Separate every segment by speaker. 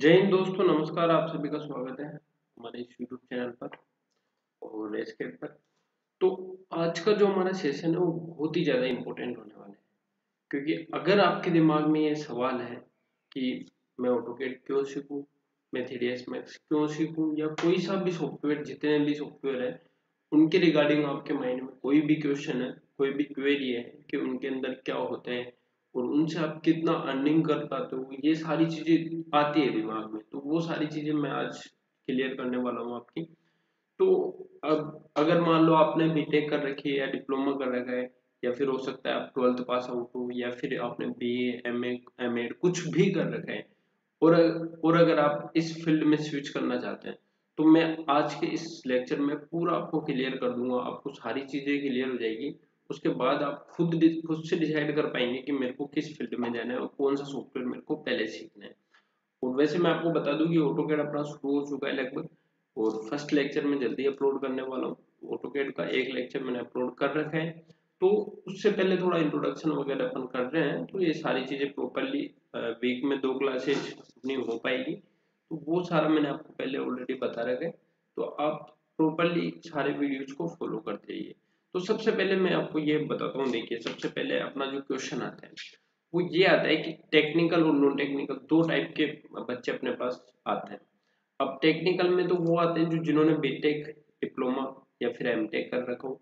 Speaker 1: जय हिंद दोस्तों, नमस्कार। आप सभी का स्वागत है हमारे इस यूट्यूब चैनल पर और एस्केप पर। तो आज का जो हमारा सेशन है वो बहुत ही ज़्यादा इम्पोर्टेंट होने वाला है, क्योंकि अगर आपके दिमाग में ये सवाल है कि मैं ऑटोकैड क्यों सीखूं, मैं 3ds मैक्स क्यों सीखूं, या कोई सा भी सॉफ्टवेयर, जितने भी सॉफ्टवेयर है उनके रिगार्डिंग आपके माइंड में कोई भी क्वेश्चन है, कोई भी क्वेरी है कि उनके अंदर क्या होता है और उनसे आप कितना अर्निंग कर पाते हो, ये सारी चीजें आती है दिमाग में। तो वो सारी चीजें मैं आज क्लियर करने वाला हूँ आपकी। तो अब अगर मान लो आपने बीटेक कर रखी है या डिप्लोमा कर रखा है, या फिर हो सकता है आप 12th पास आउट हो, या फिर आपने बीए एमए एमएड कुछ भी कर रखा है, और और अगर आप इस फील्ड में स्विच करना चाहते हैं, तो मैं आज के इस लेक्चर में पूरा आपको क्लियर कर दूंगा। आपको सारी चीजें क्लियर हो जाएगी। उसके बाद आप खुद से डिसाइड कर पाएंगे कि मेरे को किस फील्ड में जाना है और कौन सा सॉफ्टवेयर मेरे को पहले सीखना है। और वैसे मैं आपको बता दूं कि ऑटोकैड अपना शुरू हो चुका है लगभग, और फर्स्ट लेक्चर में जल्दी अपलोड करने वाला हूँ। ऑटोकैड का एक लेक्चर मैंने अपलोड कर रखा है। तो उससे पहले थोड़ा इंट्रोडक्शन वगैरह अपन कर रहे हैं, तो ये सारी चीजें प्रॉपरली वीक में 2 क्लासेज अपनी हो पाएगी। तो वो सारा मैंने आपको पहले ऑलरेडी बता रखा है। तो आप प्रॉपरली सारे वीडियोज को फॉलो करते रहिए। तो सबसे पहले मैं आपको ये बताता हूँ। देखिए, सबसे पहले अपना जो क्वेश्चन आता है वो ये आता है कि टेक्निकल और नॉन टेक्निकल दो टाइप के बच्चे अपने पास आते हैं। अब टेक्निकल में तो वो आते हैं जो जिन्होंने बीटेक, डिप्लोमा या फिर एमटेक कर रखा हो,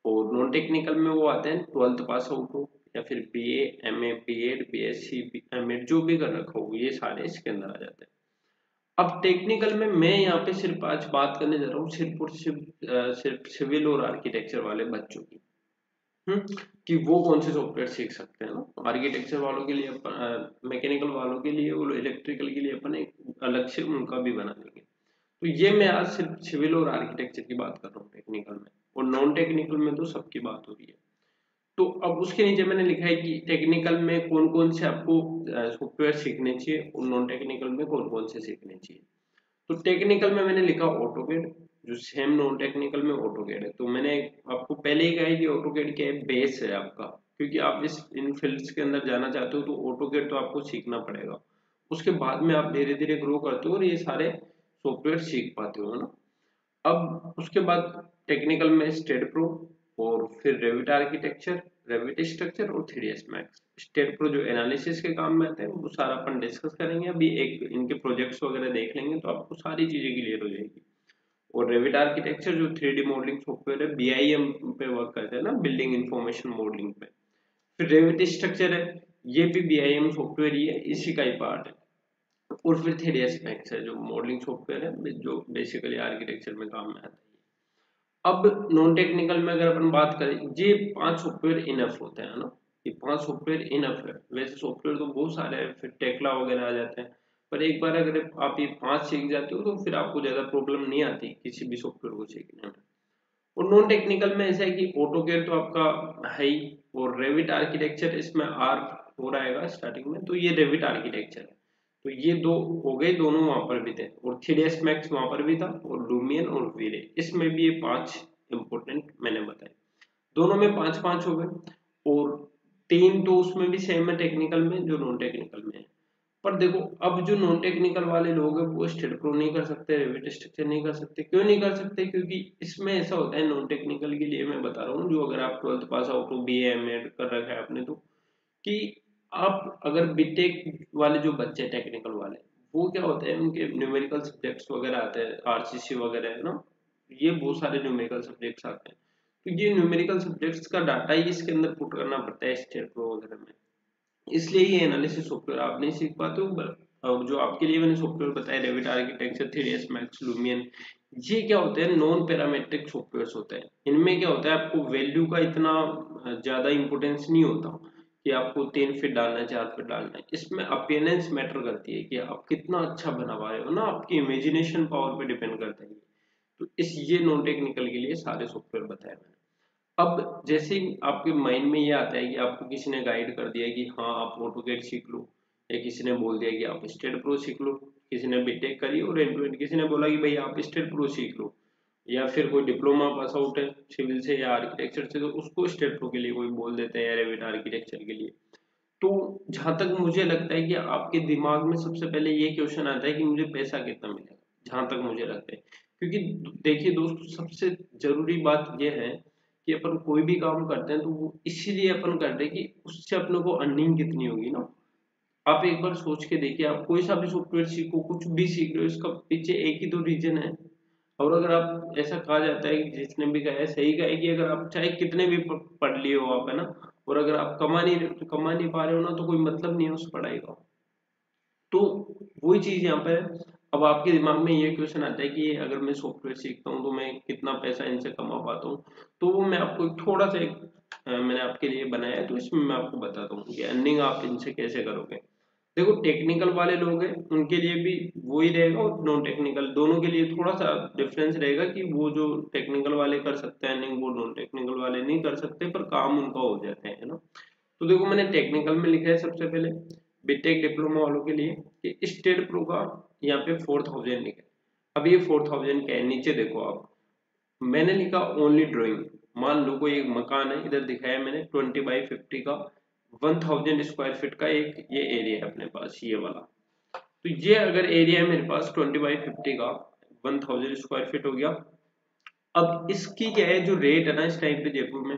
Speaker 1: और नॉन टेक्निकल में वो आते हैं 12th पास आउट हो, या फिर BA MA BEd BSc MEd जो भी कर रखा हो, ये सारे इसके अंदर आ जाते हैं। अब टेक्निकल में मैं यहाँ पे सिर्फ आज बात करने जा रहा हूँ सिर्फ और सिर्फ सिविल और आर्किटेक्चर वाले बच्चों की। कि वो कौन से सॉफ्टवेयर सीख सकते हैं ना। आर्किटेक्चर वालों के लिए अपन, मैकेनिकल वालों के लिए और इलेक्ट्रिकल के लिए अपन एक अलग से उनका भी बना देंगे। तो ये मैं आज सिर्फ सिविल और आर्किटेक्चर की बात कर रहा हूँ टेक्निकल में, और नॉन टेक्निकल में तो सबकी बात हो रही है। तो अब उसके नीचे मैंने लिखा है कि टेक्निकल में कौन कौन से आपको सॉफ्टवेयर सीखने चाहिए और नॉन टेक्निकल में कौन कौन से सीखने चाहिए। तो टेक्निकल में मैंने लिखा ऑटोकैड, जो सेम नॉन टेक्निकल में ऑटोकैड है। तो मैंने आपको पहले ही कहा है कि ऑटोकैड क्या है, बेस है आपका। क्योंकि आप इस इन फील्ड्स के अंदर जाना चाहते हो तो ऑटोकैड तो आपको सीखना पड़ेगा। उसके बाद में आप धीरे धीरे ग्रो करते हो और ये सारे सॉफ्टवेयर सीख पाते हो, है ना। अब उसके बाद टेक्निकल में स्टेट प्रो, और फिर रेविट आर्किटेक्चर, रेविट स्ट्रक्चर और 3ds मैक्स। स्टेट प्रो जो एनालिसिस के काम में आते हैं वो सारा अपन डिस्कस करेंगे। अभी एक इनके प्रोजेक्ट्स वगैरह देख लेंगे तो आपको सारी चीजें क्लियर हो जाएगी। और रेविट आर्किटेक्चर जो 3D मॉडलिंग सॉफ्टवेयर है, बीआईएम पे वर्क करते हैं ना, बिल्डिंग इंफॉर्मेशन मॉडलिंग पे। फिर रेविट स्ट्रक्चर है, ये भी बीआईएम सॉफ्टवेयर ही है, इसी का ही पार्ट है। और फिर 3ds मैक्स है जो मॉडलिंग सॉफ्टवेयर है, जो बेसिकली आर्किटेक्चर में काम में आता है। अब नॉन टेक्निकल में अगर अपन बात करें, ये 5 सॉफ्टवेयर इनफ होते हैं ना। ये 5 सॉफ्टवेयर इनफ है। वैसे सॉफ्टवेयर तो बहुत सारे हैं, फिर टेक्ला वगैरह आ जाते हैं। पर एक बार अगर आप ये 5 सीख जाते हो तो फिर आपको ज्यादा प्रॉब्लम नहीं आती किसी भी सॉफ्टवेयर को सीखने में। और नॉन टेक्निकल में ऐसा है कि ऑटोकैड तो आपका है ही, और रेविट आर्किटेक्चर इसमें आर हो रहेगा स्टार्टिंग में, तो ये रेविट आर्किटेक्चर है। तो ये दो हो गए, दोनों वहां पर भी थे, और 3ds मैक्स वहां पर भी था, और लूमियन और वीरे इसमें भी ये 5 इंपोर्टेंट मैंने बताए। दोनों में 5 5 हो गए। और 3 तो उसमें भी सेम है टेक्निकल में जो नॉन टेक्निकल में है। पर देखो, अब जो नॉन टेक्निकल वाले लोग हैं वो स्टेट प्रो नहीं कर सकते, रेविट स्ट्रक्चर नहीं कर सकते। क्यों नहीं कर सकते? क्योंकि इसमें ऐसा होता है, नॉन टेक्निकल के लिए मैं बता रहा हूँ, जो अगर आप 12th पास आउट हो, बीए एमएड कर रखा है आपने, तो कि आप अगर बीटेक वाले जो बच्चे टेक्निकल वाले, वो क्या होते हैं, उनके न्यूमेरिकल सब्जेक्ट्स वगैरह आते हैं, आरसीसी वगैरह है ना, ये बहुत सारे न्यूमेरिकल सब्जेक्ट्स आते हैं। तो ये न्यूमेरिकल सब्जेक्ट्स का डाटा ही इसके अंदर पुट करना पड़ता है स्टेट प्रो वगैरह में। इसलिए ये एनालिसिस सॉफ्टवेयर आप नहीं सीख पाते हो। और जो आपके लिए मैंने सॉफ्टवेयर बताया, Revit architecture, 3ds max, Lumion, ये क्या होते हैं, नॉन पैरामेट्रिक सॉफ्टवेयर्स होते हैं। इनमें क्या होता है, आपको वैल्यू का इतना ज्यादा इंपोर्टेंस नहीं होता कि आपको 3 फीट डालना है, 4 फीट डालना है। इसमें अपीयरेंस मैटर करती है कि आप कितना अच्छा बना पा रहे हो ना, आपकी इमेजिनेशन पावर पे डिपेंड करता है। तो इस ये नॉन टेक्निकल के लिए सारे सॉफ्टवेयर बताए मैंने। अब जैसे ही आपके माइंड में ये आता है कि आपको किसी ने गाइड कर दिया कि हाँ आप ऑटोकैड सीख लो, या किसी ने बोल दिया कि आप स्टेट प्रो सीख लो, किसी ने बीटेक करी और किसी ने बोला कि भाई आप स्टेट प्रो सीख लो, या फिर कोई डिप्लोमा पास आउट है सिविल से या आर्किटेक्चर से, तो उसको स्टेट प्रो के लिए कोई बोल देता है या रेविट आर्किटेक्चर के लिए। तो जहां तक मुझे लगता है कि आपके दिमाग में सबसे पहले ये क्वेश्चन आता है कि मुझे पैसा कितना मिलेगा, जहां तक मुझे लगता है। क्योंकि देखिए दोस्तों, सबसे जरूरी बात यह है कि अपन कोई भी काम करते हैं तो वो इसीलिए अपन करते हैं कि उससे अपने को अर्निंग कितनी होगी ना। आप एक बार सोच के देखिए, आप कोई सा भी सॉफ्टवेयर सीखो, कुछ भी सीख रहे हो, इसका पीछे एक ही तो रीजन है। और अगर आप, ऐसा कहा जाता है कि जिसने भी कहा है सही कहा है कि अगर आप चाहे कितने भी पढ़ लिए हो आप, है ना, और अगर आप कमा नहीं पा रहे हो ना, तो कोई मतलब नहीं है उस पढ़ाई का। तो वही चीज यहाँ पे है। अब आपके दिमाग में ये क्वेश्चन आता है कि अगर मैं सॉफ्टवेयर सीखता हूँ तो मैं कितना पैसा इनसे कमा पाता हूँ। तो वो मैं आपको थोड़ा सा मैंने आपके लिए बनाया है, तो इसमें मैं आपको बताता हूँ कि अर्निंग आप इनसे कैसे करोगे। देखो, टेक्निकल वाले लोग हैं उनके लिए भी वही रहेगा, और नॉन टेक्निकल दोनों के लिए थोड़ा सा डिफरेंस रहेगा कि वो जो टेक्निकल वाले कर सकते हैं अर्निंग, वो नॉन टेक्निकल वाले नहीं कर सकते, पर काम उनका हो जाता है ना। तो देखो, मैंने टेक्निकल में लिखा है सबसे पहले बीटेक डिप्लोमा वालों के लिए कि स्टेट प्रो का यहाँ पे 4000 लिखा है। अब ये 4000 क्या है, नीचे देखो आप, मैंने लिखा ओनली ड्राइंग। मान लो कोई एक मकान है, इधर दिखाया मैंने 20x50 का 1000 स्क्वायर फीट का एक ये एरिया है अपने पास, ये वाला। तो ये अगर एरिया है मेरे पास 20x50 का 1000 स्क्वायर फीट हो गया। अब इसकी क्या है, जो रेट है ना इस टाइम पे जयपुर में,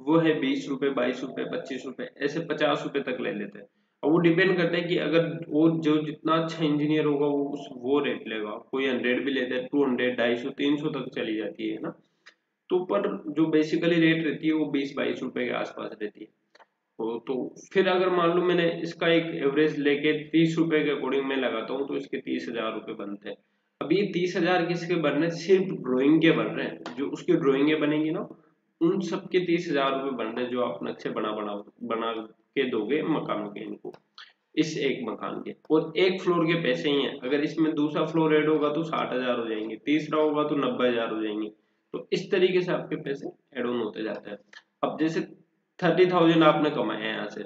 Speaker 1: वो है 20 रुपए, 22 रुपए, 25 रुपए, ऐसे 50 रुपए तक ले लेते हैं। और वो डिपेंड करता है कि अगर वो जो जितना अच्छा इंजीनियर होगा वो रेट लेगा। कोई 100 भी लेता है, 200, 250, 300 तक चली जाती है ना। तो पर जो बेसिकली रेट रहती है वो 20-22 रुपए के आसपास रहती है। तो फिर अगर मान लो मैंने इसका एक एवरेज लेके 30 रुपए के अकॉर्डिंग मैं लगाता हूँ, तो इसके 30,000 रुपए बनते हैं। अब ये 30,000 किसके बन रहे हैं, सिर्फ ड्राइंग के बन रहे हैं। जो उसकी ड्राइंगे बनेंगी ना, उन सबके 30,000 रुपए बन रहे हैं, जो आप नक्शे बना के दोगे मकानों के इनको, इस एक मकान के। और एक फ्लोर के पैसे ही हैं, अगर इसमें दूसरा फ्लोर ऐड होगा तो 60,000 हो जाएंगे, तीसरा होगा तो 90,000 हो जाएंगे। तो इस तरीके से आपके पैसे एड ऑन होते जाते हैं। अब जैसे 30,000 आपने कमाए हैं यहाँ से,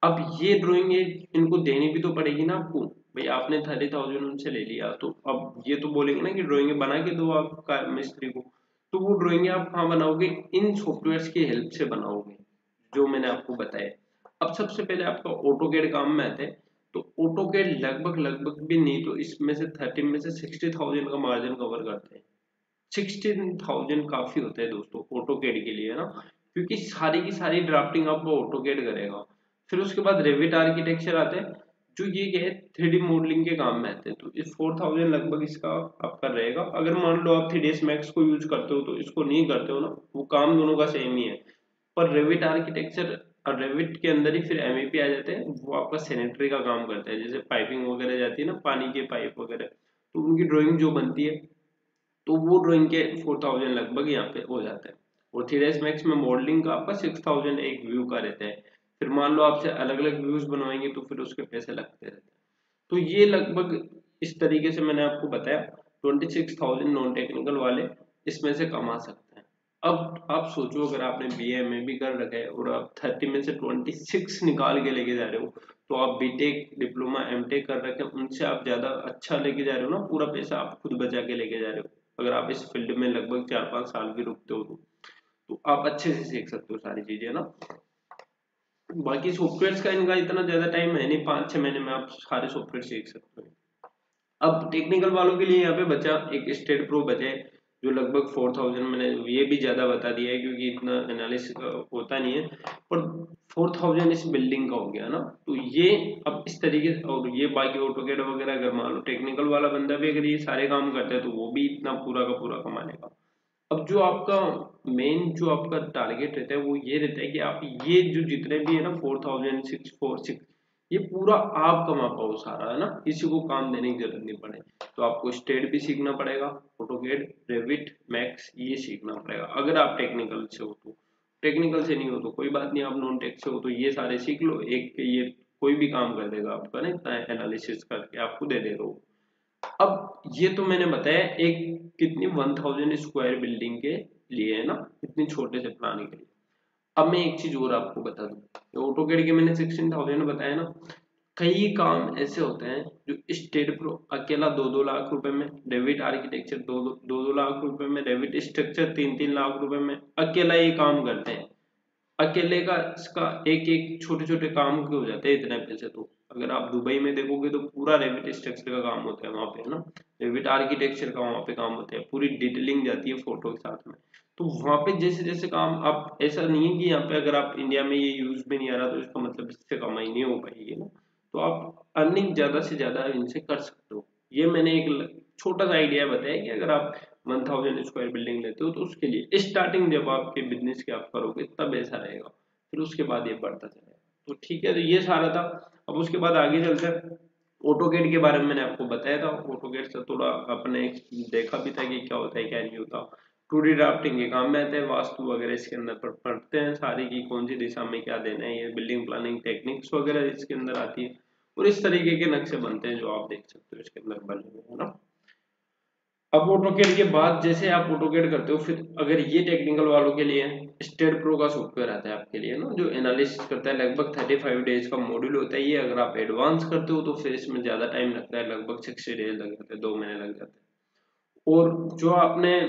Speaker 1: अब ये ड्राइंग इनको देनी भी तो पड़ेगी ना आपको। भाई आपने 30,000 उनसे ले लिया, तो अब ये तो बोलेंगे ना कि ड्राइंग बना के दो आप मिस्त्री को। तो वो ड्राइंग आप कहाँ बनाओगे, इन सॉफ्टवेयर की हेल्प से बनाओगे, जो मैंने आपको बताया। अब सबसे पहले आपका ऑटोकेड काम में आता है। तो ऑटोकेड लगभग लगभग भी नहीं तो इसमें से 30 में से 60,000 का मार्जिन कवर करते हैं। 16,000 काफी होता है दोस्तों ऑटोकेड के लिए ना, क्योंकि सारी की सारी ड्राफ्टिंग आपको ऑटोकेड करेगा। फिर उसके बाद रेविट आर्किटेक्चर आते हैं, जो ये क्या है 3D मॉडलिंग के काम में आते हैं। तो इस 4000 लगभग इसका आपका रहेगा। अगर मान लो आप 3ds मैक्स को यूज करते हो, तो इसको नहीं करते हो ना, वो काम दोनों का सेम ही है। पर रेविट आर्किटेक्चर और रेविट के अंदर ही फिर एमईपी आ जाते हैं, वो आपका सैनिटरी का काम करता है। जैसे पाइपिंग वगैरह जाती है ना, पानी के पाइप वगैरह, तो उनकी ड्राइंग जो बनती है, तो वो ड्राइंग के 4000 लगभग यहाँ पे हो जाता है। और 3ds मैक्स में मॉडलिंग का आपका 6000 एक व्यू का रहता है। फिर मान लो आपसे अलग अलग व्यूज बनवाएंगे तो फिर उसके पैसे लगते रहते हैं। तो ये लगभग इस तरीके से मैंने आपको बताया। 26,000 नॉन टेक्निकल वाले इसमें से कमा सकते हैं। अब आप सोचो, अगर आपने बीए एमए भी कर रखा है और आप 30 में से 26 निकाल के लेके जा रहे हो, तो आप बीटेक डिप्लोमा एमटेक कर रखे हैं उनसे आप ज्यादा अच्छा लेके जा रहे हो ना। पूरा पैसा आप खुद बचा के लेके जा रहे हो। अगर आप इस फील्ड में लगभग 4-5 साल भी रुकते हो, तो आप अच्छे से सीख सकते हो सारी चीजें ना। बाकी सॉफ्टवेयर का इनका इतना ज्यादा टाइम है नहीं, 5-6 महीने में आप सारे सॉफ्टवेयर सीख सकते हो। अब टेक्निकल वालों के लिए यहाँ पे बचा एक स्टेट प्रो बचे, जो लगभग 4000, मैंने ये भी ज्यादा बता दिया है क्योंकि इतना एनालिसिस होता नहीं है। पर 4000 इस बिल्डिंग का हो गया ना। तो ये अब इस तरीके से, और ये बाकी ऑटोकेड वगैरह अगर मान लो टेक्निकल वाला बंदा भी अगर ये सारे काम करता है, तो वो भी इतना पूरा का पूरा कमाने का। अब जो आपका मेन जो आपका टारगेट रहता है वो ये रहता है कि आप ये जो जितने भी है ना 4000, 646, ये पूरा आप कमा पाओ सारा, है ना, किसी को काम देने की जरूरत नहीं पड़े। तो आपको स्टेट भी सीखना पड़ेगा, ऑटोकेड, रेविट, मैक्स, ये सीखना पड़ेगा अगर आप टेक्निकल से हो तो। टेक्निकल से नहीं हो तो कोई बात नहीं, आप नॉन टेक से हो तो ये सारे सीख लो। एक ये कोई भी काम कर देगा आपका ना, इतना एनालिसिस करके आपको दे देगा वो। अब ये तो मैंने बताया एक कितनी 1000 स्क्वायर बिल्डिंग के लिए, है ना, इतनी छोटे से प्लान के लिए। अब मैं एक चीज और आपको बता दूं, ऑटोकेड के मैंने 16,000 बताया ना। कई काम ऐसे होते हैं जो स्टेट प्रो अकेला 2-2 लाख रुपए में, रेविट आर्किटेक्चर 2-2 लाख रुपए में, रेविट स्ट्रक्चर 3-3 लाख रुपए में अकेला ये काम करते हैं। अकेले का इसका एक एक छोटे छोटे काम के हो जाते हैं इतने पैसे। तो अगर आप दुबई में देखोगे तो पूरा रेविट स्ट्रक्चर का काम होता है वहाँ पे, है ना, रेविट आर्किटेक्चर का वहाँ पे काम होता है, पूरी डिटेलिंग जाती है फोटो के साथ में। तो वहाँ पे जैसे जैसे काम, आप ऐसा नहीं है कि यहाँ पे अगर आप इंडिया में ये यूज में नहीं आ रहा तो इसका मतलब इससे कमाई नहीं हो पाएगी ना। तो आप अर्निंग ज्यादा से ज्यादा इनसे कर सकते हो। ये मैंने एक छोटा सा आइडिया बताया कि अगर आप 1000 स्क्वायर बिल्डिंग लेते हो तो उसके लिए स्टार्टिंग जब आपके बिजनेस के आप करोगे तब ऐसा रहेगा, फिर उसके बाद ये बढ़ता जाएगा। तो ठीक है, तो ये सारा था। अब उसके बाद आगे चलते हैं। ऑटोकेड के बारे में मैंने आपको बताया था, ऑटोकेड से थोड़ा अपने देखा भी था कि क्या होता है क्या नहीं होता। 2D ड्राफ्टिंग के काम में आते हैं, वास्तु वगैरह इसके अंदर पर पढ़ते हैं सारी की कौन सी दिशा में क्या देना है, ये बिल्डिंग प्लानिंग टेक्निक्स वगैरह इसके अंदर आती है। और इस तरीके के नक्शे बनते हैं जो आप देख सकते हो इसके अंदर बने हुए, है ना। अब ऑटोकेड के बाद जैसे आप ऑटोकेड करते हो, फिर अगर ये टेक्निकल वालों के लिए स्टेड प्रो का सॉफ्टवेयर आता है आपके लिए ना, जो एनालिसिस करता है, लगभग 35 डेज का मॉड्यूल होता है ये। अगर आप एडवांस करते हो तो फिर इसमें ज्यादा टाइम लगता है, लगभग 60 डेज लग जाते हैं, 2 महीने लग जाते हैं। और जो आपने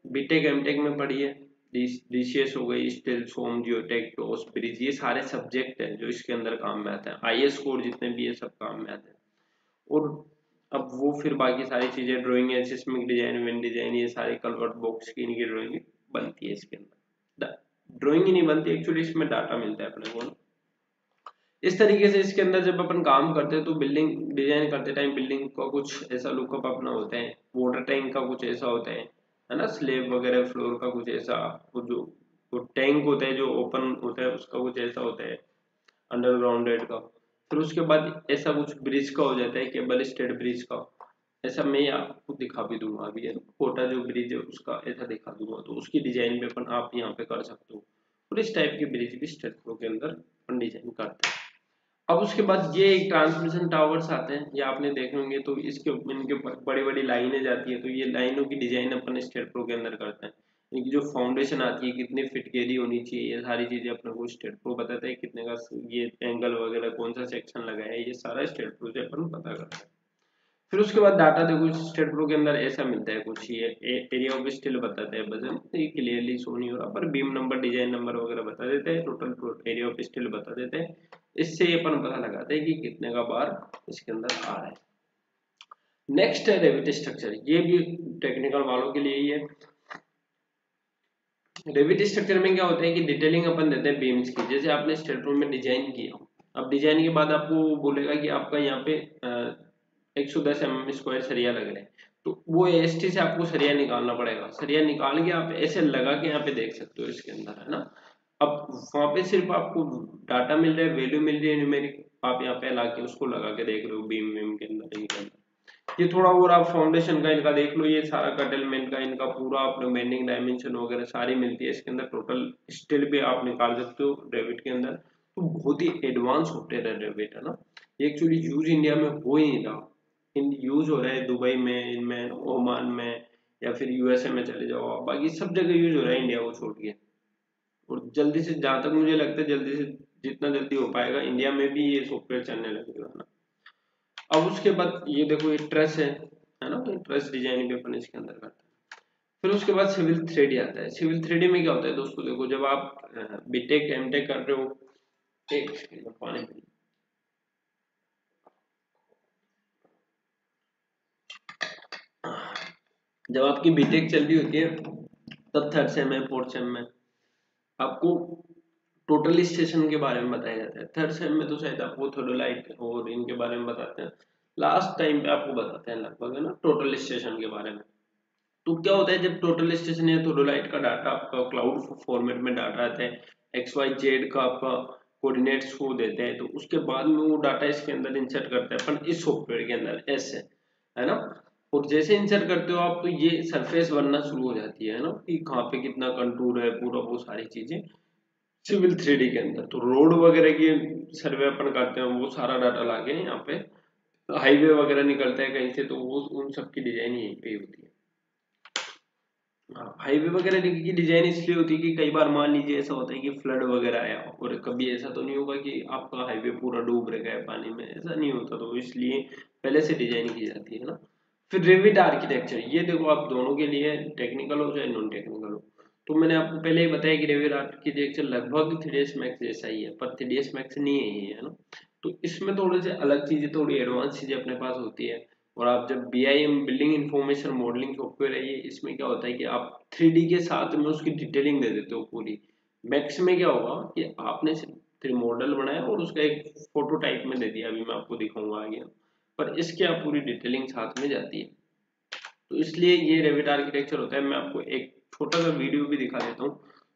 Speaker 1: बीटेक एमटेक में पढ़ी है, डीसीएस हो गई, स्टिल सोम, जियोटेक, टोस, ब्रिज, ये सारे सब्जेक्ट हैं जो इसके अंदर काम में आते हैं। आईएस कोड जितने भी ये सब काम में आते हैं। और अब वो फिर बाकी सारी चीजें, ड्राइंग है, सिस्मिक डिजाइन, विंड डिजाइन, ये सारी कलवर्ट बॉक्स की इनकी ड्राइंग बनती है इसके अंदर। ड्राइंग ही नहीं बनती एक्चुअली, इसमें डाटा मिलता है अपने को। इस तरीके से इसके अंदर जब अपन काम करते हैं तो बिल्डिंग डिजाइन करते टाइम बिल्डिंग का कुछ ऐसा लुकअप अपना होता है, वाटर टैंक का कुछ ऐसा होता है ना, स्लेब वगैरह फ्लोर का कुछ ऐसा, वो जो वो टैंक होता है जो ओपन होता है उसका कुछ ऐसा होता है, अंडरग्राउंडेड का। फिर उसके बाद ऐसा कुछ ब्रिज का हो जाता है, केबल स्टेड ब्रिज का। ऐसा मैं आपको दिखा भी दूंगा अभी, है कोटा जो ब्रिज है उसका ऐसा दिखा दूंगा, तो उसकी डिजाइन भी अपन आप यहाँ पे कर सकते हो। और इस टाइप के ब्रिज भी स्टेड फ्लो के अंदर अपन डिजाइन करते हैं। अब उसके बाद ये एक ट्रांसमिशन टावर्स आते हैं, ये आपने देखे होंगे। तो इसके इनके बड़ी बड़ी लाइनें जाती है, तो ये लाइनों की डिजाइन अपन स्टेट प्रो के अंदर करते हैं। इनकी जो फाउंडेशन आती है, कितनी फिट गहरी होनी चाहिए, ये सारी चीजें अपने को स्टेट प्रो बताता है। कितने का ये एंगल वगैरह, कौन सा सेक्शन लगाया है, ये सारा स्टेट प्रो से अपन पता करते हैं। फिर उसके बाद डाटा देखो, स्टेट प्रो के अंदर ऐसा मिलता है कुछ, ये एरिया ऑफ स्टिल बताते हैं वजन, ये क्लियरली शो नहीं हो रहा, पर बीम नंबर, डिजाइन नंबर वगैरह बता देते हैं, टोटल एरिया ऑफ स्टिल बता देते हैं। इससे अपन पता लगाते हैं कि कितने का बार इसके अंदर आ रहा है। नेक्स्ट है रेविट स्ट्रक्चर, ये भी टेक्निकल वालों के लिए ही है। रेविट स्ट्रक्चर में क्या होता है कि डिटेलिंग अपन देते हैं बीम्स की। जैसे आपने स्टेट रूम में डिजाइन किया, अब डिजाइन के बाद आपको बोलेगा कि आपका यहाँ पे 110 mm² सरिया लग रहा है, तो वो एएसटी से आपको सरिया निकालना पड़ेगा। सरिया निकाल के आप ऐसे लगा के यहाँ पे देख सकते हो इसके अंदर, है ना। अब वहां पे सिर्फ आपको डाटा मिल रहा है, वैल्यू मिल रही है न्यूमेरिक, आप यहाँ पे ला के उसको लगा के देख रहे हो बीम बीम के अंदर, इनके अंदर। ये थोड़ा और आप फाउंडेशन का इनका देख लो, ये सारा कटलमेंट का इनका पूरा अपने बेंडिंग डायमेंशन वगैरह सारी मिलती है इसके अंदर। टोटल स्टिल भी आप निकाल सकते हो रेविट के अंदर। तो बहुत ही एडवांस सॉफ्टवेयर है रेविट, है ना। ये एक्चुअली यूज इंडिया में हो ही नहीं रहा, इन यूज हो रहा है दुबई में, इनमें ओमान में, या फिर यूएसए में चले जाओ आप, बाकी सब जगह यूज हो रहा है इंडिया को छोड़ के। और जल्दी से, जहां तक मुझे लगता है जल्दी से जितना जल्दी हो पाएगा इंडिया में भी ये सॉफ्टवेयर चलने लगेगा ना। अब उसके बाद ये देखो, ये ट्रस है ना, ये ट्रस डिजाइन भी अपन इसके अंदर करते हैं। फिर उसके बाद सिविल 3D आता है। सिविल 3D में क्या होता है दोस्तों, देखो जब आप बीटेक एमटेक कर रहे हो, एक सेकंड में पानी पी। जब आपकी बीटेक चल रही होती है तब थर्ड सेम में, फोर्थ सेम में आपको टोटल स्टेशन के बारे में बताया जाता है। थर्ड सेम में तो शायद आपको थोडोलाइट और इनके बारे में बताते हैं, लास्ट टाइम पे आपको बताते हैं लगभग, है ना, टोटल स्टेशन के बारे में। तो क्या होता है जब टोटल स्टेशन या थोडोलाइट का डाटा आपका क्लाउड फॉर्मेट में डाटा आता है, एक्स वाई जेड का आपका कोऑर्डिनेट्स को देते हैं, तो उसके बाद में वो डाटा इसके अंदर इंसर्ट करते हैं अपन इस सॉफ्टवेयर के अंदर ऐसे, है ना। और जैसे इंसर्ट करते हो आप, तो ये सरफेस बनना शुरू हो जाती है ना, कि कहाँ पे कितना कंटूर है, पूरा वो सारी चीजें सिविल 3D के अंदर। तो रोड वगैरह की सर्वे अपन करते हैं, वो सारा डाटा लाके यहाँ पे, हाईवे वगैरह निकलता है कहीं से, तो वो उन सब की डिजाइन यहीं पे होती है। हाईवे वगैरह की डिजाइन इसलिए होती है कि कई बार मान लीजिए ऐसा होता है कि फ्लड वगैरह आया, और कभी ऐसा तो नहीं होगा कि आपका हाईवे पूरा डूब रखा है पानी में, ऐसा नहीं होता, तो इसलिए पहले से डिजाइन की जाती है ना। फिर रेविट आर्किटेक्चर, ये देखो आप दोनों के लिए टेक्निकल हो चाहे नॉन टेक्निकल हो, तो मैंने आपको पहले ही बताया कि रेवियर आर्किटेक्चर लगभग 3ds मैक्स जैसा ही है, पर 3ds मैक्स नहीं है ये, है ना। तो इसमें थोड़े से अलग चीजें, थोड़ी एडवांस चीजें अपने पास होती है। और आप जब BIM building information modelling software है ये, इसमें क्या होता है कि आप 3D के साथ में उसकी डिटेलिंग दे देते हो पूरी। मैक्स में क्या होगा कि आपने सिर्फ 3 मॉडल बनाया और उसका एक फोटो टाइप में दे दिया, अभी मैं आपको दिखाऊंगा आगे, पर इसके आप पूरी डिटेलिंग साथ में जाती है। तो इसलिए ये रेविट आर्किटेक्चर होता है। मैं आपको एक छोटा सा वीडियो भी दिखा देता हूँ,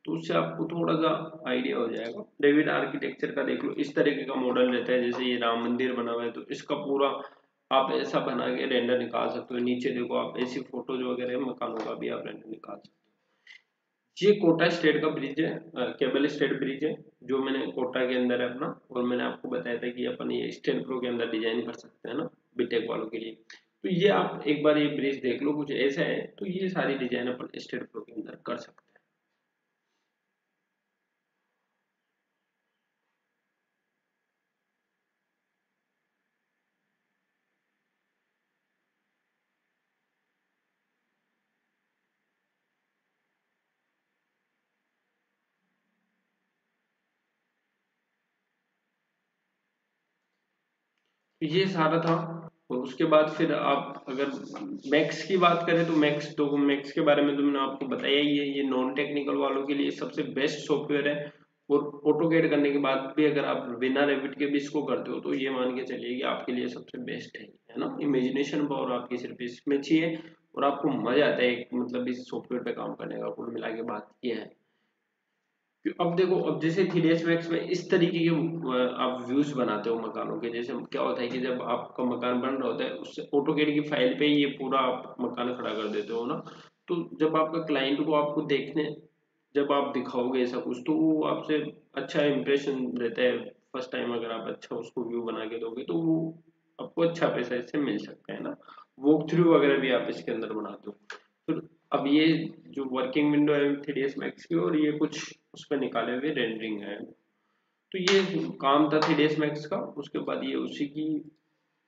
Speaker 1: तो उससे आपको थोड़ा सा आइडिया हो जाएगा। रेविट आर्किटेक्चर का देख लो, इस तरीके का मॉडल रहता है, जैसे ये राम मंदिर बना हुआ है तो इसका पूरा आप ऐसा बना के रेंडर निकाल सकते हो। नीचे देखो आप ऐसी फोटोज वगैरह मकानों का भी आप रेंडर निकाल सकते हो। ये कोटा स्टेट का ब्रिज है, केबल स्टेट ब्रिज है, जो मैंने कोटा के अंदर है अपना। और मैंने आपको बताया था कि अपन ये स्टेट प्रो के अंदर डिजाइन कर सकते हैं ना, बीटेक वालों के लिए। तो ये आप एक बार ये ब्रिज देख लो, कुछ ऐसा है। तो ये सारी डिजाइन अपन स्टेट प्रो के अंदर कर सकते हैं। तो ये सारा था। और उसके बाद फिर आप अगर मैक्स की बात करें तो मैक्स के बारे में तो मैंने आपको बताया ही है, ये नॉन टेक्निकल वालों के लिए सबसे बेस्ट सॉफ्टवेयर है। और ऑटोकेड करने के बाद भी अगर आप बिना रेविट के भी इसको करते हो तो ये मान के चलिए कि आपके लिए सबसे बेस्ट है ना। इमेजिनेशन पावर आपकी सिर्फ इसमें चाहिए और आपको मजा आता है मतलब इस सॉफ्टवेयर पे काम करने का। कुल मिला के बात ये है। अब देखो, अब जैसे 3ds मैक्स में इस तरीके के आप व्यूज बनाते हो मकानों के। जैसे क्या होता है कि जब आपका मकान बन रहा होता है, उससे ऑटोकेड की फाइल पे ये पूरा आप मकान खड़ा कर देते हो ना। तो जब आपका क्लाइंट को आपको देखने, जब आप दिखाओगे ऐसा कुछ, तो वो आपसे अच्छा इंप्रेशन रहता है। फर्स्ट टाइम अगर आप अच्छा उसको व्यू बना के दोगे तो वो आपको अच्छा पैसा इससे मिल सकता है ना। वॉक थ्रू वगैरह भी आप इसके अंदर बनाते हो। तो अब ये जो वर्किंग विंडो है 3ds मैक्स की, और ये कुछ उस पर निकाले हुए रेंडरिंग है। तो ये काम था 3ds मैक्स का। उसके बाद ये उसी की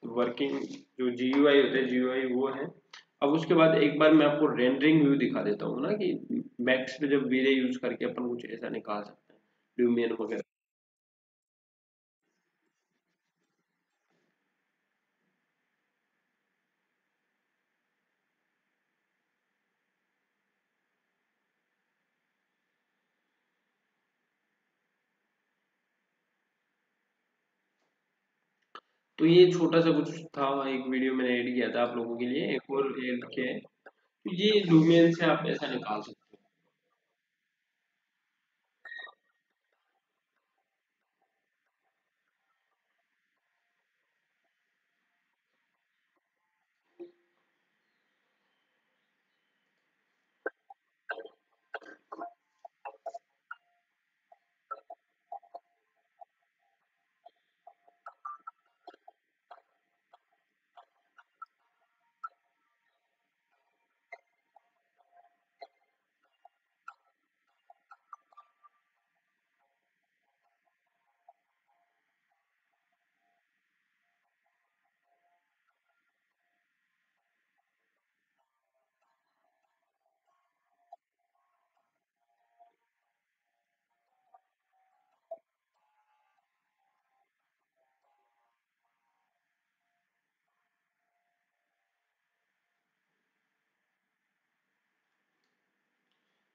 Speaker 1: वर्किंग जो जीयूआई होता है, जीयूआई वो है। अब उसके बाद एक बार मैं आपको रेंडरिंग व्यू दिखा देता हूँ ना, कि मैक्स पे जब वीरे यूज करके अपन कुछ ऐसा निकाल सकते हैं, ल्यूमियन वगैरह। तो ये छोटा सा कुछ था, एक वीडियो मैंने एड किया था आप लोगों के लिए। एक और एड किया है, तो ये लुमियन से आप ऐसा निकाल सकते हो।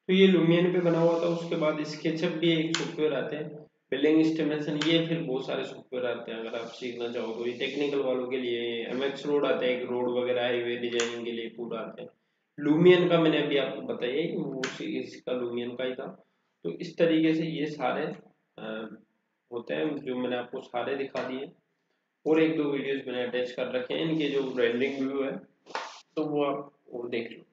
Speaker 1: तो ये लुमियन पे बना हुआ था। उसके बाद स्केचअप भी एक सॉफ्टवेयर आते हैं, बिल्डिंग एस्टिमेशन, ये फिर बहुत सारे सॉफ्टवेयर आते हैं। अगर आप सीखना चाहो तो ये टेक्निकल वालों के लिए एमएक्स रोड आता है, एक रोड वगैरह हाईवे डिजाइनिंग के लिए पूरा आता है। लुमियन का मैंने अभी आपको बताया ही, वो इसका लुमियन का ही था। तो इस तरीके से ये सारे होते हैं जो मैंने आपको सारे दिखा दिए। और एक दो वीडियोस मैंने अटैच कर रखे हैं इनके, जो रेंडरिंग व्यू है, तो वो आप वो देख लो।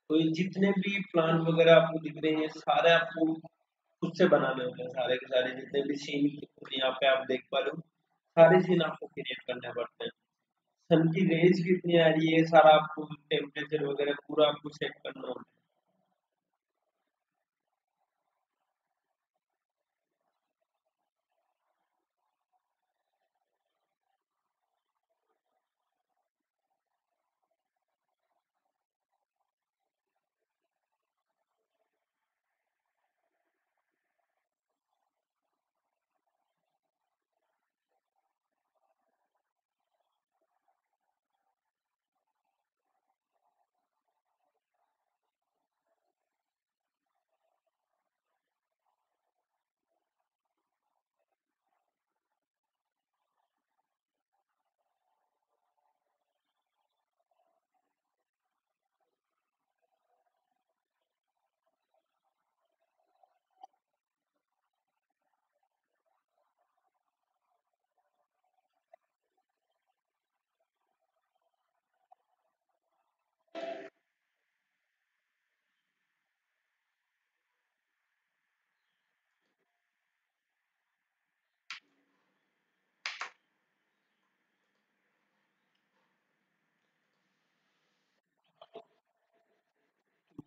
Speaker 1: तो ये जितने भी प्लांट वगैरह आपको दिख रहे हैं सारे आपको खुद से बनाने होते हैं, सारे के सारे जितने भी सीन यहाँ पे आप देख पा रहे हो, सारे सीन आपको क्रिएट करने पड़ते हैं। सन की रेज कितनी आ रही है, सारा आपको टेम्परेचर वगैरह पूरा आपको सेट करना होता है।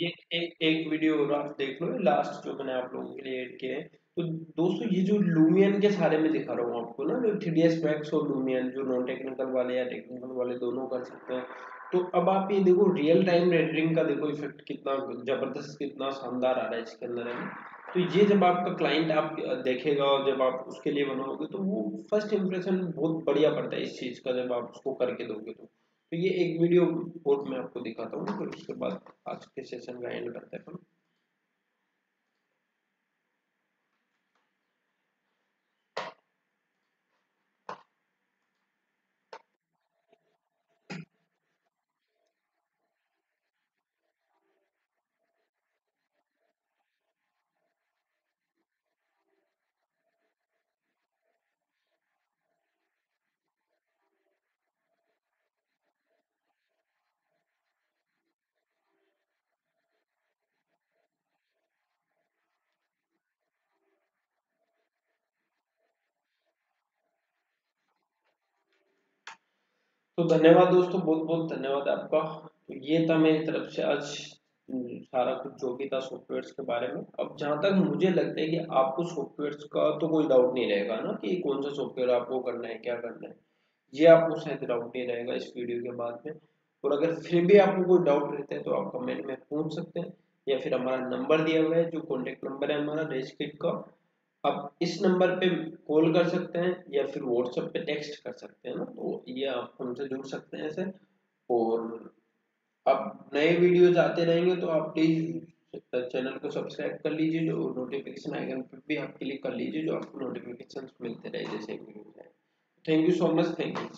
Speaker 1: ये एक वीडियो और आप देख लो, लास्ट जो मैंने आप लोगों के लिए ऐड किया है। तो दोस्तों ये जो लूमियन के सारे में दिखा रहा हूँ आपको ना, जो 3ds मैक्स और लूमियन, जो नॉन टेक्निकल वाले या टेक्निकल वाले दोनों कर सकते हैं। तो अब आप ये देखो रियल टाइम रेंडरिंग का देखो इफेक्ट कितना जबरदस्त, कितना शानदार आ रहा है इसके अंदर, है ना। तो ये जब आपका क्लाइंट आप देखेगा और जब आप उसके लिए बनाओगे तो वो फर्स्ट इंप्रेशन बहुत बढ़िया पड़ता है इस चीज का, जब आप उसको करके दोगे तो ये एक वीडियो कोड मैं आपको दिखाता हूँ, फिर उसके बाद आज के सेशन का एंड करते हैं अपन। तो धन्यवाद दोस्तों, बहुत बहुत धन्यवाद आपका। तो ये था मेरी तरफ से आज सारा कुछ जो भी था सॉफ्टवेयर्स के बारे में। अब जहां तक मुझे लगता है कि आपको सॉफ्टवेयर्स का तो कोई डाउट नहीं रहेगा ना, कि कौन सा सॉफ्टवेयर आपको करना है, क्या करना है, ये आपको शायद डाउट नहीं रहेगा इस वीडियो के बाद में। और अगर फिर भी आपको कोई डाउट रहता है तो आप कमेंट में पूछ सकते हैं, या फिर हमारा नंबर दिया हुआ है, जो कॉन्टेक्ट नंबर है हमारा रेस्किट का, आप इस नंबर पे कॉल कर सकते हैं या फिर व्हाट्सएप पे टेक्स्ट कर सकते हैं ना, तो ये आप हमसे जुड़ सकते हैं ऐसे। और अब नए वीडियोज आते रहेंगे तो आप प्लीज चैनल को सब्सक्राइब कर लीजिए, जो नोटिफिकेशन आइकन पे भी आप क्लिक कर लीजिए, जो आपको नोटिफिकेशन मिलते रहे जैसे वीडियो आए। Thank you so much, thank you.